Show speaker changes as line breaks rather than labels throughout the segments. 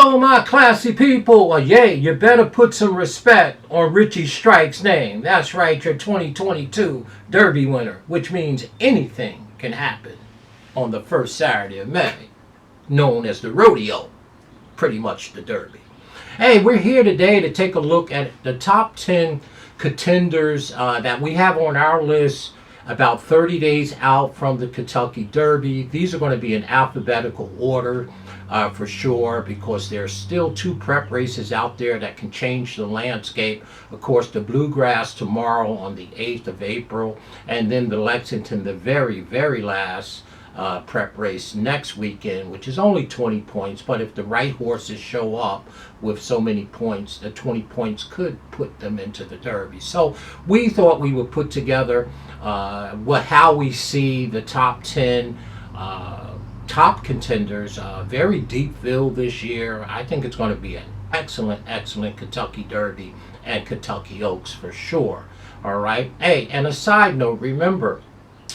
Hello, my classy people. Yay, you better put some respect on Richie Strike's name. That's right, your 2022 Derby winner, which means anything can happen on the first Saturday of May, known as the rodeo, pretty much the Derby. Hey, we're here today to take a look at the top 10 contenders that we have on our list about 30 days out from the Kentucky Derby. These are going to be in alphabetical order. For sure, because there's still two prep races out there that can change the landscape. Of course, the Bluegrass tomorrow on the 8th of April, and then the Lexington, the very last prep race next weekend, which is only 20 points, but if the right horses show up with so many points, the 20 points could put them into the Derby. So we thought we would put together how we see the top 10 top contenders. Very deep field this year. I think it's going to be an excellent Kentucky Derby and Kentucky Oaks for sure. All right. Hey, and a side note, remember,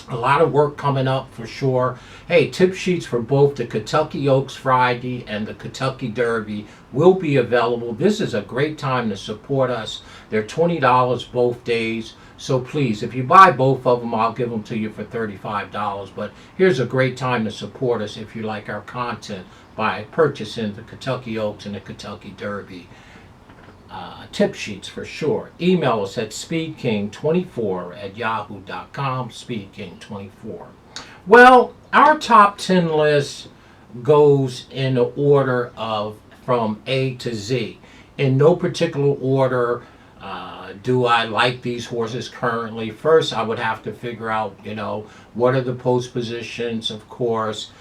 a lot of work coming up for sure. Hey, tip sheets for both the Kentucky Oaks Friday and the Kentucky Derby will be available. This is a great time to support us. They're $20 both days. So please, if you buy both of them, I'll give them to you for $35. But here's a great time to support us if you like our content by purchasing the Kentucky Oaks and the Kentucky Derby tip sheets for sure. Email us at SpeedKing24@yahoo.com, SpeedKing24. Well, our top 10 list goes in the order of from A to Z. In no particular order. Do I like these horses currently? First, I would have to figure out, what are the post positions, of course,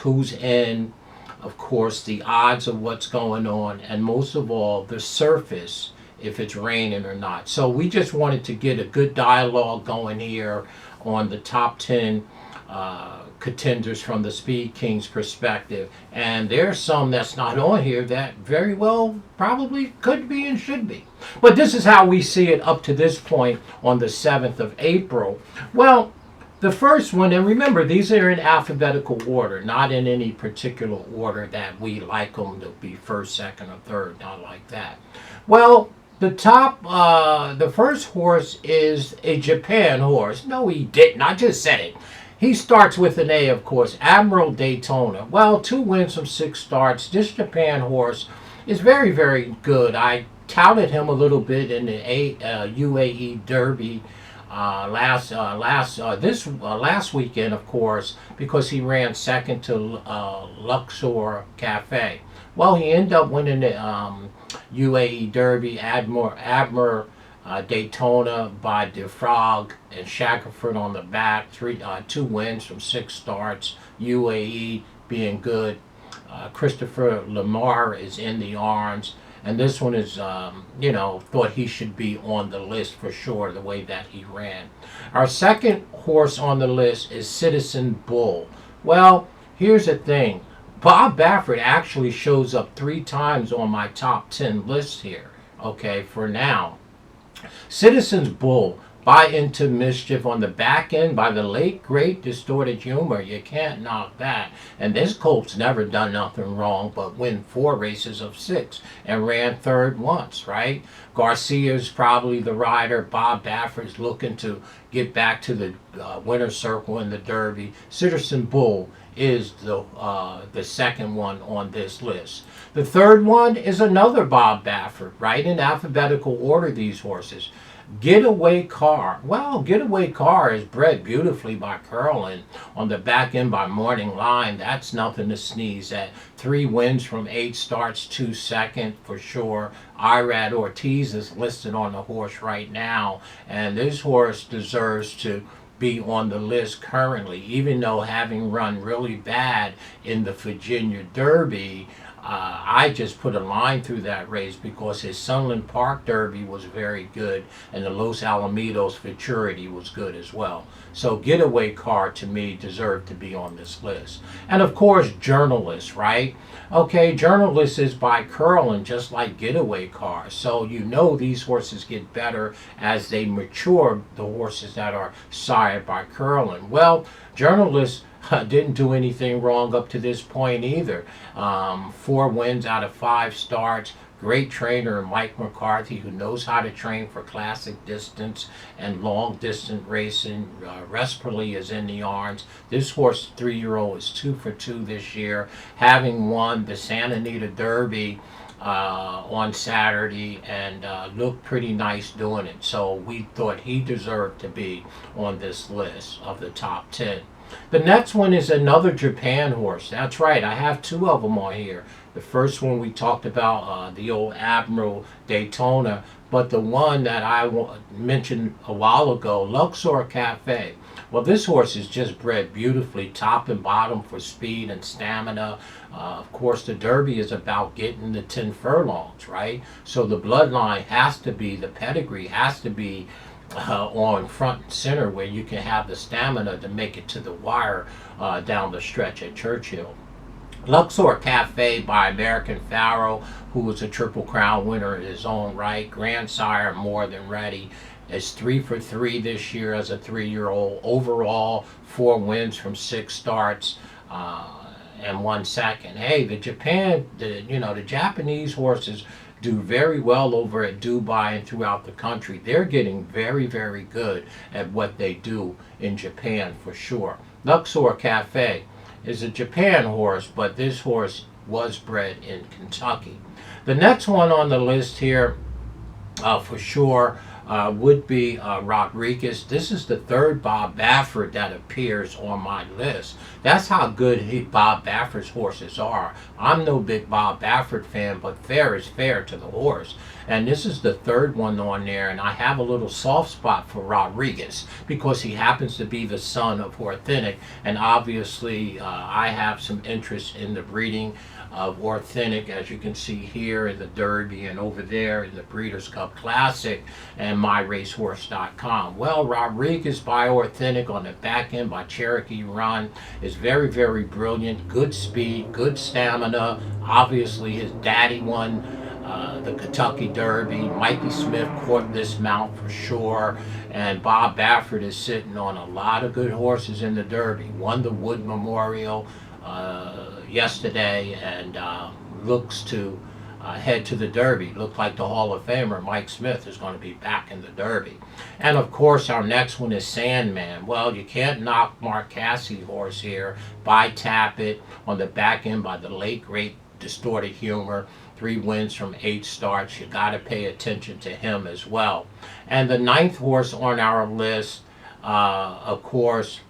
who's in, of course, the odds of what's going on, and most of all, the surface, if it's raining or not. So we just wanted to get a good dialogue going here on the top 10 contenders from the SpeedKing's perspective. And there's some that's not on here that very well probably could be and should be. But this is how we see it up to this point on the 7th of April. Well, the first one, and remember, these are in alphabetical order, not in any particular order that we like them to be first, second, or third, not like that. Well, the first horse is a Japan horse. No, he didn't. I just said it. He starts with an A, of course, Admiral Daytona. Well, 2 wins from 6 starts. This Japan horse is very good. I touted him a little bit in the UAE Derby last weekend, of course, because he ran second to Luxor Cafe. Well, he ended up winning the UAE Derby, Admiral Daytona by DeFrog and Shackelford on the back. 2 wins from 6 starts. UAE being good. Christopher Lamar is in the arms. And this one is, thought he should be on the list for sure, the way that he ran. Our second horse on the list is Citizen Bull. Well, here's the thing. Bob Baffert actually shows up 3 times on my top 10 list here, okay, for now. Citizen's Bull, by Into Mischief on the back end by the late, great Distorted Humor. You can't knock that. And this colt's never done nothing wrong but win 4 races of 6 and ran third once, right? Garcia's probably the rider. Bob Baffert's looking to get back to the winner's circle in the Derby. Citizen Bull is the second one on this list. The third one is another Bob Baffert, right? In alphabetical order, these horses. Getaway Car. Well, Getaway Car is bred beautifully by Curlin on the back end by Morning Line. That's nothing to sneeze at. 3 wins from 8 starts, 2 second for sure. Irad Ortiz is listed on the horse right now, and this horse deserves to be on the list currently, even though having run really bad in the Virginia Derby. I just put a line through that race because his Sunland Park Derby was very good, and the Los Alamitos Futurity was good as well. So Getaway Car, to me, deserved to be on this list. And of course, Journalist, right? Okay, Journalist is by Curlin, just like Getaway Car. So these horses get better as they mature, the horses that are sired by Curlin. Well, Journalist didn't do anything wrong up to this point either. 4 wins out of 5 starts. Great trainer, Mike McCarthy, who knows how to train for classic distance and long distance racing. Resperly is in the arms. This horse, 3-year-old, is 2 for 2 this year, having won the Santa Anita Derby on Saturday and looked pretty nice doing it. So we thought he deserved to be on this list of the top 10. The next one is another Japan horse. That's right, I have 2 of them on here. The first one we talked about, the old Admiral Daytona, but the one that I mentioned a while ago, Luxor Cafe. Well, this horse is just bred beautifully, top and bottom for speed and stamina. Of course, the Derby is about getting the 10 furlongs, right? So the bloodline has to be, the pedigree has to be on front and center, where you can have the stamina to make it to the wire down the stretch at Churchill. Luxor Cafe by American Pharaoh, who was a Triple Crown winner in his own right. Grandsire, more than ready. Is 3 for 3 this year as a 3-year-old. Overall, 4 wins from 6 starts and 1 second. Hey, the Japanese horses do very well over at Dubai and throughout the country. They're getting very, very good at what they do in Japan for sure. Luxor Cafe is a Japan horse, but this horse was bred in Kentucky. The next one on the list here for sure would be Rodriguez. This is the 3rd Bob Baffert that appears on my list. That's how good Bob Baffert's horses are. I'm no big Bob Baffert fan, but fair is fair to the horse. And this is the 3rd one on there, and I have a little soft spot for Rodriguez because he happens to be the son of Authentic, and obviously I have some interest in the breeding of Authentic, as you can see here in the Derby and over there in the Breeders' Cup Classic and MyRacehorse.com. Well, Rodriguez by Authentic on the back end by Cherokee Run is very, very brilliant. Good speed, good stamina. Obviously his daddy won the Kentucky Derby. Mikey Smith caught this mount for sure, and Bob Baffert is sitting on a lot of good horses in the Derby. Won the Wood Memorial yesterday and looks to head to the Derby. Looks like the Hall of Famer Mike Smith is going to be back in the Derby. And of course our next one is Sandman. Well, you can't knock Mark Cassie's horse here by Tappet on the back end by the late great Distorted Humor. 3 wins from 8 starts. You got to pay attention to him as well. And the 9th horse on our list, of course,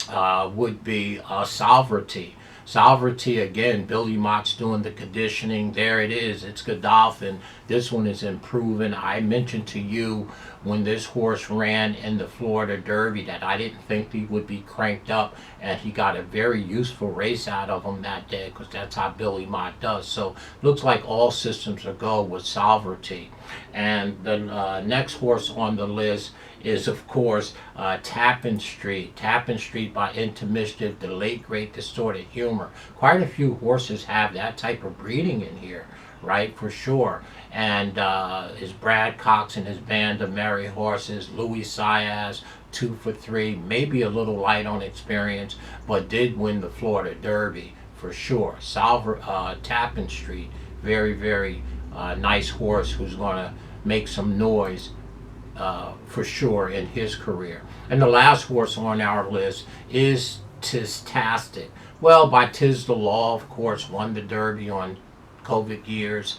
would be Sovereignty. Sovereignty, again, Billy Mott's doing the conditioning. There it is. It's Godolphin. This one is improving. I mentioned to you when this horse ran in the Florida Derby that I didn't think he would be cranked up, and he got a very useful race out of him that day because that's how Billy Mott does. So looks like all systems are go with Sovereignty. And the next horse on the list is, of course, Tappan Street. Tappan Street by Into Mischief, the late great Distorted Humor. Quite a few horses have that type of breeding in here, right, for sure. And is Brad Cox and his band of merry horses. Louis Siaz, 2 for 3, maybe a little light on experience, but did win the Florida Derby for sure. Tappan Street, very, very nice horse who's going to make some noise for sure in his career. And the last horse on our list is Tistastic. Well, by Tiz the Law, of course, won the Derby on COVID years.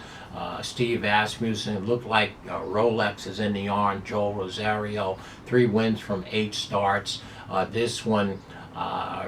Steve Asmussen, looked like Rolex is in the arm. Joel Rosario, 3 wins from 8 starts. This one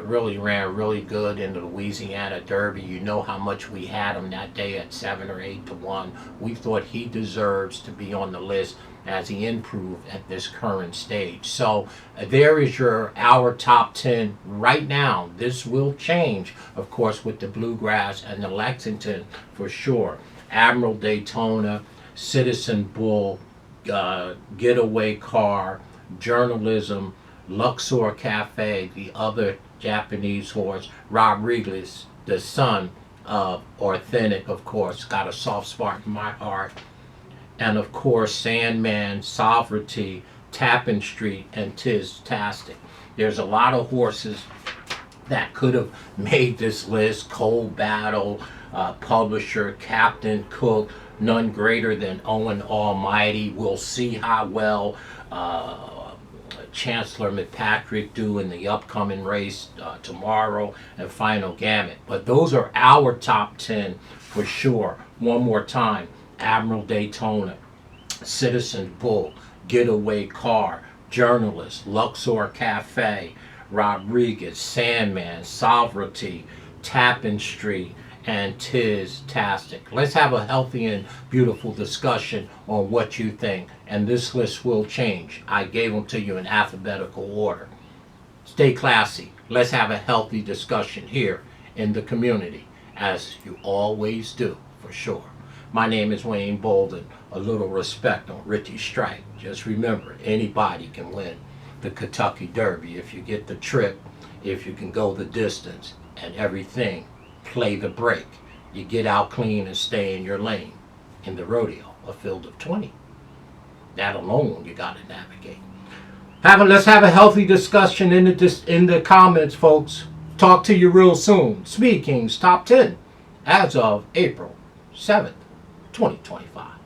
really ran really good in the Louisiana Derby. You know how much we had him that day at 7 or 8 to 1. We thought he deserves to be on the list as he improved at this current stage. So there is our top 10 right now. This will change, of course, with the Bluegrass and the Lexington for sure. Admiral Daytona, Citizen Bull, Getaway Car, Journalism, Luxor Cafe, the other Japanese horse, Rodriguez, the son of Authentic, of course, got a soft spot in my heart. And of course, Sandman, Sovereignty, Tappan Street, and Tistastic. There's a lot of horses that could have made this list: Cold Battle, Publisher, Captain Cook, none greater than Owen Almighty. We'll see how well Chancellor McPatrick do in the upcoming race tomorrow and Final Gamut. But those are our top 10 for sure. One more time: Admiral Daytona, Citizen Bull, Getaway Car, Journalist, Luxor Cafe, Rodriguez, Sandman, Sovereignty, Tappan Street, and Tiz-tastic. Let's have a healthy and beautiful discussion on what you think, and this list will change. I gave them to you in alphabetical order. Stay classy. Let's have a healthy discussion here in the community, as you always do, for sure. My name is Wayne Bolden. A little respect on Richie Strike. Just remember, anybody can win the Kentucky Derby if you get the trip, if you can go the distance, and everything. Play the break. You get out clean and stay in your lane. In the rodeo, a field of 20. That alone you got to navigate. Let's have a healthy discussion in the comments, folks. Talk to you real soon. SpeedKing's Top 10 as of April 7th, 2025.